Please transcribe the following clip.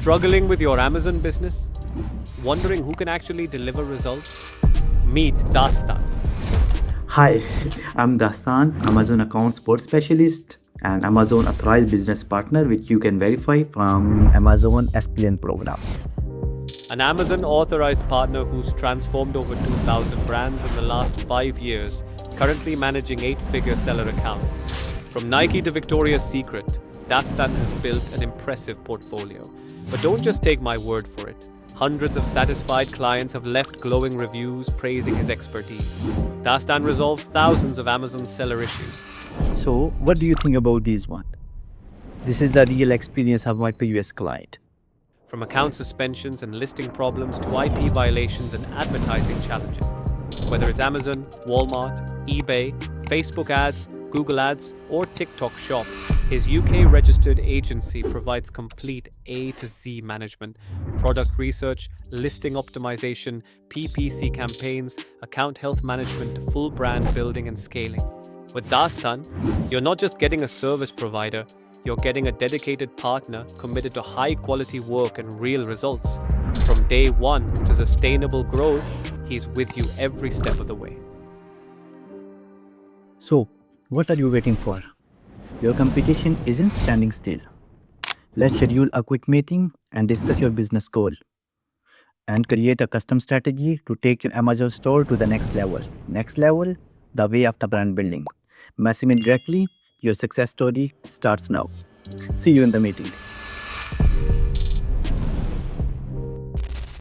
Struggling with your Amazon business? Wondering who can actually deliver results? Meet Dastan. Hi, I'm Dastan, Amazon Account Support Specialist and Amazon Authorized Business Partner, which you can verify from Amazon SPN program. An Amazon authorized partner who's transformed over 2,000 brands in the last 5 years, currently managing 8-figure seller accounts. From Nike to Victoria's Secret, Dastan has built an impressive portfolio. But don't just take my word for it. Hundreds of satisfied clients have left glowing reviews praising his expertise. Dastan resolves thousands of Amazon seller issues. So, what do you think about this one? This is the real experience of my previous client. From account suspensions and listing problems to IP violations and advertising challenges. Whether it's Amazon, Walmart, eBay, Facebook ads, Google ads, or TikTok Shop, his UK registered agency provides complete A to Z management, product research, listing optimization, PPC campaigns, account health management, full brand building and scaling. With Dastan, you're not just getting a service provider, you're getting a dedicated partner committed to high quality work and real results. From day one to sustainable growth, he's with you every step of the way. So, what are you waiting for? Your competition isn't standing still. Let's schedule a quick meeting and discuss your business goal and create a custom strategy to take your Amazon store to the next level. Next level, the way of the brand building. Message me directly. Your success story starts now. See you in the meeting.